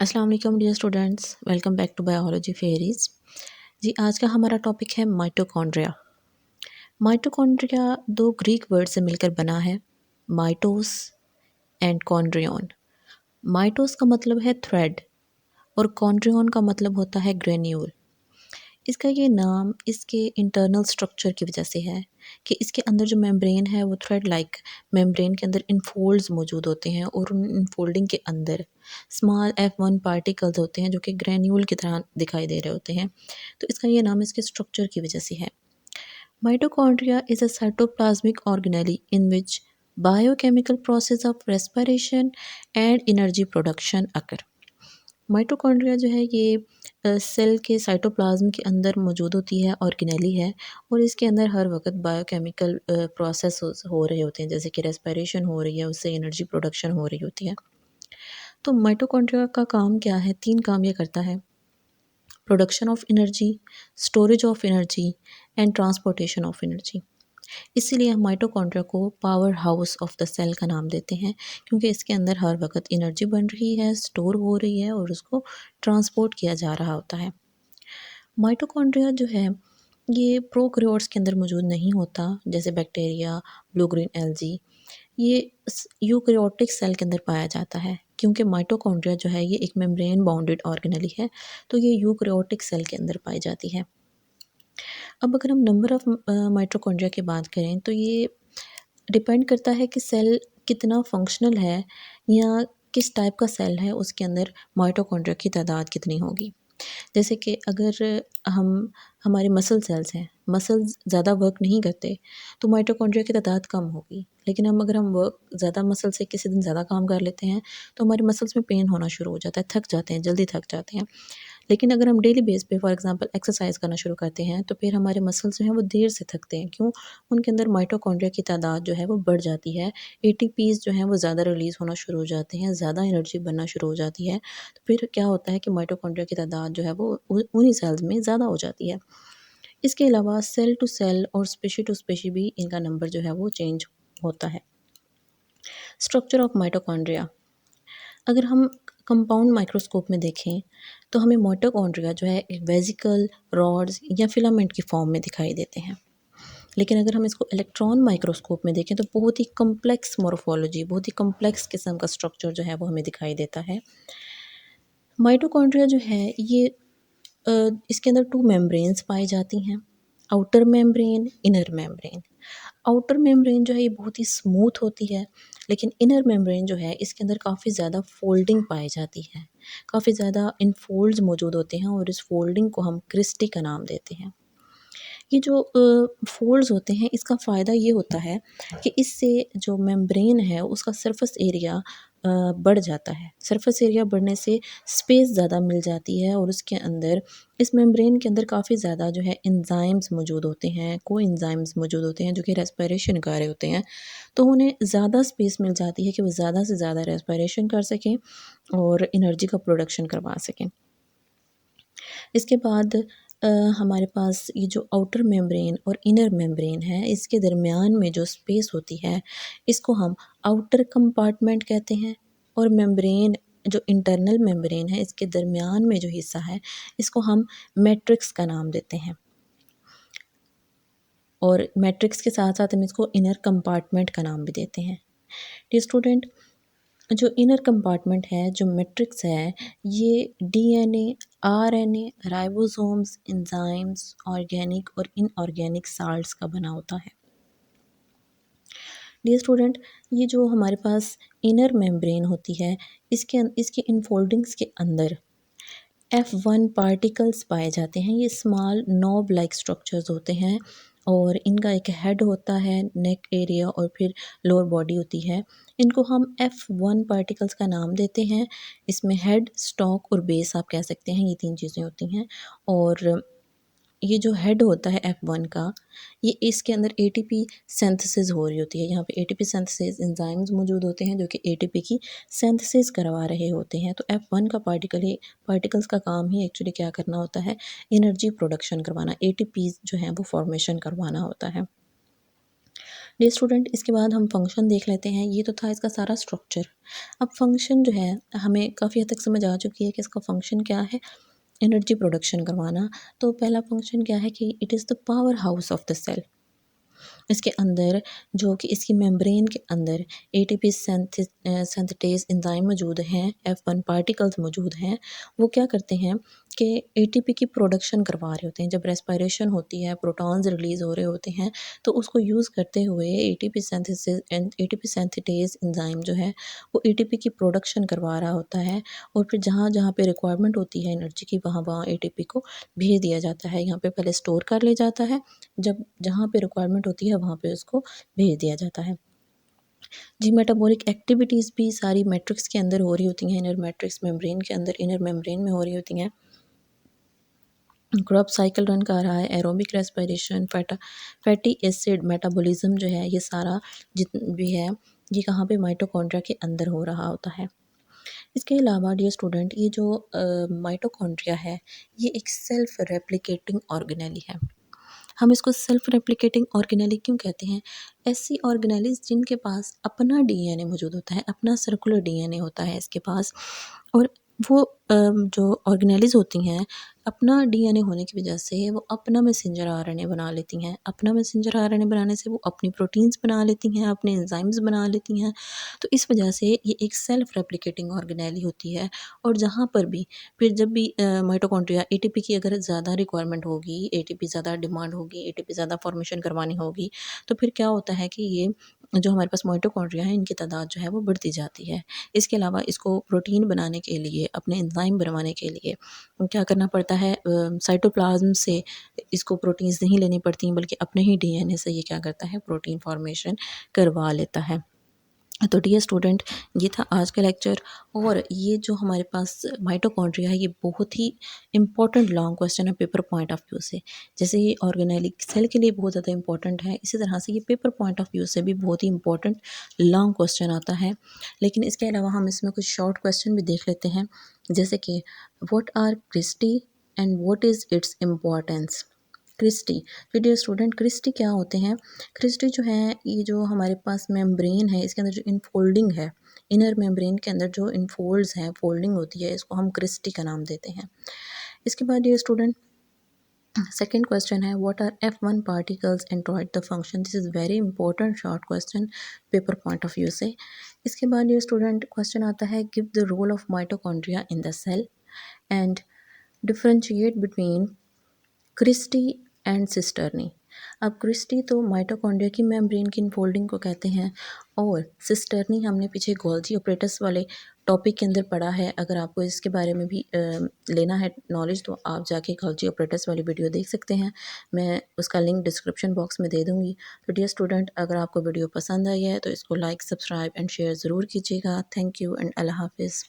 अस्सलाम वालेकुम dear students, welcome back to biology fairies. जी, आज का हमारा टॉपिक है माइटोकॉन्ड्रिया। माइटोकॉन्ड्रिया दो ग्रीक वर्ड से मिलकर बना है, माइटोस एंड कॉन्ड्रियन। माइटोस का मतलब है थ्रेड और कॉन्ड्रियन का मतलब होता है ग्रेन्यूल। इसका ये नाम इसके इंटरनल स्ट्रक्चर की वजह से है कि इसके अंदर जो मेम्ब्रेन है वो थ्रेड लाइक मेम्ब्रेन के अंदर इनफोल्ड्स मौजूद होते हैं और उन इनफोल्डिंग के अंदर स्मॉल F1 पार्टिकल्स होते हैं जो कि ग्रैन्यूल की तरह दिखाई दे रहे होते हैं। तो इसका ये नाम इसके स्ट्रक्चर की वजह से है। Mitochondria is a cytoplasmic organelle in which biochemical process of respiration and energy production occur. Mitochondria जो है ये सेल के साइटोप्लाज्म के अंदर मौजूद होती है, ऑर्गेनेली है और इसके अंदर हर वक्त बायोकेमिकल प्रोसेस हो रहे होते हैं, जैसे कि रेस्पिरेशन हो रही है, उससे एनर्जी प्रोडक्शन हो रही होती है। तो माइटोकॉन्ड्रिया का काम क्या है? 3 काम ये करता है: production of energy, storage of energy and transportation of energy. इसीलिए हम माइटोकॉन्ड्रिया को power house of the cell का नाम देते हैं, क्योंकि इसके अंदर हर वक्त एनर्जी बन रही है, स्टोर हो रही है और उसको ट्रांसपोर्ट किया जा रहा होता है। माइटोकॉन्ड्रिया जो है ये प्रोकैरियोट्स के अंदर मौजूद नहीं होता, जैसे बैक्टीरिया, ब्लू ग्रीन एल्गी। ये यूकैरियोटिक सेल के अंदर पाया जाता है, क्योंकि माइटोकॉन्ड्रिया जो है ये एक मेम्ब्रेन बाउंडेड ऑर्गेनेली है, तो ये यूकैरियोटिक सेल के अंदर पाई जाती है। अब अगर हम नंबर ऑफ माइटोकॉन्ड्रिया की बात करें तो ये डिपेंड करता है कि सेल कितना फंक्शनल है या किस टाइप का सेल है, उसके अंदर माइटोकॉन्ड्रिया की तादाद कितनी होगी। जैसे कि अगर हम हमारे मसल सेल्स हैं, मसल्स ज़्यादा वर्क नहीं करते तो माइटोकॉन्ड्रिया की तादाद कम होगी। लेकिन अगर हम वर्क ज़्यादा मसल से किसी दिन ज़्यादा काम कर लेते हैं तो हमारे मसल्स में पेन होना शुरू हो जाता है, थक जाते हैं, जल्दी थक जाते हैं। लेकिन अगर हम डेली बेस पे फॉर एग्जांपल एक्सरसाइज करना शुरू करते हैं तो फिर हमारे मसल्स जो हैं वो देर से थकते हैं। क्यों? उनके अंदर माइटोकॉन्ड्रिया की तादाद जो है वो बढ़ जाती है, एटीपीज़ जो हैं वो ज़्यादा रिलीज़ होना शुरू हो जाते हैं, ज़्यादा एनर्जी बनना शुरू हो जाती है। तो फिर क्या होता है कि माइटोकॉन्ड्रिया की तादाद जो है वो उन्हीं सेल्स में ज़्यादा हो जाती है। इसके अलावा सेल टू सेल और स्पेशी टू स्पेशी भी इनका नंबर जो है वो चेंज होता है। स्ट्रक्चर ऑफ माइटोकॉन्ड्रिया, अगर हम कंपाउंड माइक्रोस्कोप में देखें तो हमें माइटोकॉन्ड्रिया जो है एक वेसिकल, रॉड्स या फिलामेंट की फॉर्म में दिखाई देते हैं। लेकिन अगर हम इसको इलेक्ट्रॉन माइक्रोस्कोप में देखें तो बहुत ही कम्प्लेक्स मॉर्फोलॉजी, बहुत ही कम्प्लेक्स किस्म का स्ट्रक्चर जो है वो हमें दिखाई देता है। माइटोकॉन्ड्रिया जो है ये इसके अंदर 2 मेम्ब्रेन्स पाई जाती हैं, outer membrane, inner membrane. Outer membrane जो है ये बहुत ही स्मूथ होती है, लेकिन इनर मेम्ब्रेन जो है इसके अंदर काफ़ी ज़्यादा फोल्डिंग पाई जाती है, काफ़ी ज़्यादा इनफोल्ड्स मौजूद होते हैं और इस फोल्डिंग को हम क्रिस्टी का नाम देते हैं। ये जो फोल्ड्स होते हैं इसका फ़ायदा ये होता है कि इससे जो मेम्ब्रेन है उसका सरफेस एरिया बढ़ जाता है। सरफेस एरिया बढ़ने से स्पेस ज़्यादा मिल जाती है और उसके अंदर इस मेम्ब्रेन के अंदर काफ़ी ज़्यादा जो है एंजाइम्स मौजूद होते हैं, कोएंजाइम्स मौजूद होते हैं जो कि रेस्पिरेशन कर रहे होते हैं। तो उन्हें ज़्यादा स्पेस मिल जाती है कि वो ज़्यादा से ज़्यादा रेस्पिरेशन कर सकें और एनर्जी का प्रोडक्शन करवा सकें। इसके बाद हमारे पास ये जो आउटर मेम्ब्रेन और इनर मेम्ब्रेन है इसके दरमियान में जो स्पेस होती है इसको हम आउटर कंपार्टमेंट कहते हैं, और मेम्ब्रेन जो इंटरनल मेम्ब्रेन है इसके दरमियान में जो हिस्सा है इसको हम मैट्रिक्स का नाम देते हैं, और मैट्रिक्स के साथ साथ हम इसको इनर कंपार्टमेंट का नाम भी देते हैं। डियर स्टूडेंट, जो इनर कंपार्टमेंट है, जो मैट्रिक्स है, ये DNA, RNA, ribosomes, enzymes, organic और इनऑर्गेनिक साल्ट्स का बना होता है। डियर स्टूडेंट, ये जो हमारे पास इनर मेम्ब्रेन होती है इसके इनफोल्डिंग्स के अंदर F1 पार्टिकल्स पाए जाते हैं। ये स्मॉल नॉब लाइक स्ट्रक्चर्स होते हैं और इनका एक हेड होता है, नेक एरिया और फिर लोअर बॉडी होती है। इनको हम F1 पार्टिकल्स का नाम देते हैं। इसमें हेड, स्टॉक और बेस आप कह सकते हैं, ये 3 चीज़ें होती हैं। और ये जो हेड होता है F1 का, ये इसके अंदर एटीपी सिंथेसिस हो रही होती है। यहाँ पे एटीपी सिंथेसिस एंजाइम्स मौजूद होते हैं जो कि एटीपी की सिंथेसिस करवा रहे होते हैं। तो F1 का पार्टिकल्स का काम ही एक्चुअली क्या करना होता है? एनर्जी प्रोडक्शन करवाना, एटीपीज़ जो हैं वो फॉर्मेशन करवाना होता है। डियर स्टूडेंट, इसके बाद हम फंक्शन देख लेते हैं। ये तो था इसका सारा स्ट्रक्चर। अब फंक्शन जो है हमें काफ़ी हद तक समझ आ चुकी है कि इसका फंक्शन क्या है, एनर्जी प्रोडक्शन करवाना। तो पहला फंक्शन क्या है कि it is the power house of the cell. इसके अंदर जो कि इसकी मेम्ब्रेन के अंदर एटीपी सिंथेटेज एंजाइम मौजूद हैं, F1 पार्टिकल्स मौजूद हैं। वो क्या करते हैं कि एटीपी की प्रोडक्शन करवा रहे होते हैं। जब रेस्पिरेशन होती है, प्रोटॉन्स रिलीज़ हो रहे होते हैं, तो उसको यूज़ करते हुए एटीपी सिंथेटेज एंजाइम जो है वो एटीपी की प्रोडक्शन करवा रहा होता है। और फिर जहाँ जहाँ पे रिक्वायरमेंट होती है एनर्जी की, वहाँ वहाँ एटीपी को भेज दिया जाता है। यहाँ पे पहले स्टोर कर लिया जाता है, जब जहाँ पे रिक्वायरमेंट होती है वहाँ पे उसको भेज दिया जाता है। जी, मेटाबॉलिक एक्टिविटीज़ भी सारी मैट्रिक्स के अंदर हो रही होती हैं, इनर मैट्रिक्स मेम्ब्रेन के अंदर, इनर मेम्ब्रेन में हो रही होती हैं। क्रॉप साइकिल रन कर रहा है, aerobic respiration, fatty acid metabolism जो है, ये सारा जितना भी है ये कहाँ पे माइटोकॉन्ड्रिया के अंदर हो रहा होता है। इसके अलावा डियर स्टूडेंट, ये जो माइटोकॉन्ड्रिया है ये एक सेल्फ रेप्लिकेटिंग ऑर्गेनेली है। हम इसको सेल्फ रेप्लिकेटिंग ऑर्गेनेली क्यों कहते हैं? ऐसी ऑर्गेनेलीज़ जिनके पास अपना डीएनए मौजूद होता है, अपना सर्कुलर डीएनए होता है इसके पास। और वो जो ऑर्गेनेलीज़ होती हैं, अपना डीएनए होने की वजह से वो अपना मैसेंजर आरएनए बना लेती हैं। अपना मैसेंजर आरएनए बनाने से वो अपनी प्रोटीन्स बना लेती हैं, अपने एंजाइम्स बना लेती हैं। तो इस वजह से ये एक सेल्फ रेप्लिकेटिंग ऑर्गेनेली होती है। और जहाँ पर भी फिर जब भी माइटोकॉन्ड्रिया एटीपी की अगर ज़्यादा रिक्वायरमेंट होगी, एटीपी ज़्यादा डिमांड होगी, एटीपी ज़्यादा फॉर्मेशन करवानी होगी, तो फिर क्या होता है कि ये जो हमारे पास माइटोकॉन्ड्रिया है इनकी तादाद जो है वो बढ़ती जाती है। इसके अलावा इसको प्रोटीन बनाने के लिए, अपने एंजाइम बनवाने के लिए क्या करना पड़ता है, साइटोप्लाज़्म से इसको प्रोटीन्स नहीं लेनी पड़ती बल्कि अपने ही डीएनए से ये क्या करता है, प्रोटीन फॉर्मेशन करवा लेता है। तो डियर स्टूडेंट, ये था आज का लेक्चर। और ये जो हमारे पास माइटोकॉन्ड्रिया है ये बहुत ही इम्पोर्टेंट लॉन्ग क्वेश्चन है पेपर पॉइंट ऑफ व्यू से। जैसे ये ऑर्गेनेलिक सेल के लिए बहुत ज़्यादा इंपॉर्टेंट है, इसी तरह से ये पेपर पॉइंट ऑफ व्यू से भी बहुत ही इंपॉर्टेंट लॉन्ग क्वेश्चन आता है। लेकिन इसके अलावा हम इसमें कुछ शॉर्ट क्वेश्चन भी देख लेते हैं, जैसे कि what are cristae and what is its importance. Cristae, तो डियर स्टूडेंट, क्रिस्टी क्या होते हैं? क्रिस्टी जो है ये जो हमारे पास मेम्ब्रेन है इसके अंदर जो इनफोल्डिंग है, इनर मेम्ब्रेन के अंदर जो इनफोल्ड्स हैं, फोल्डिंग होती है, इसको हम क्रिस्टी का नाम देते हैं। इसके बाद डियर स्टूडेंट, सेकेंड क्वेश्चन है what are F1 particles and write the function. This is very important short question paper point of view से। इसके बाद डियर स्टूडेंट क्वेश्चन आता है give the role of mitochondria in the cell and differentiate between cristae and cisternae. अब cristae तो mitochondria की membrane की infolding को कहते हैं, और सिस्टर्नी हमने पीछे गोल्जी ऑपरेटस वाले टॉपिक के अंदर पढ़ा है। अगर आपको इसके बारे में भी लेना है नॉलेज तो आप जाके गोल्जी ऑपरेटस वाली वीडियो देख सकते हैं, मैं उसका लिंक डिस्क्रिप्शन बॉक्स में दे दूँगी। तो डियर स्टूडेंट, अगर आपको वीडियो पसंद आई है तो इसको लाइक, सब्सक्राइब एंड शेयर ज़रूर कीजिएगा। थैंक यू एंड अल्लाह हाफिज़।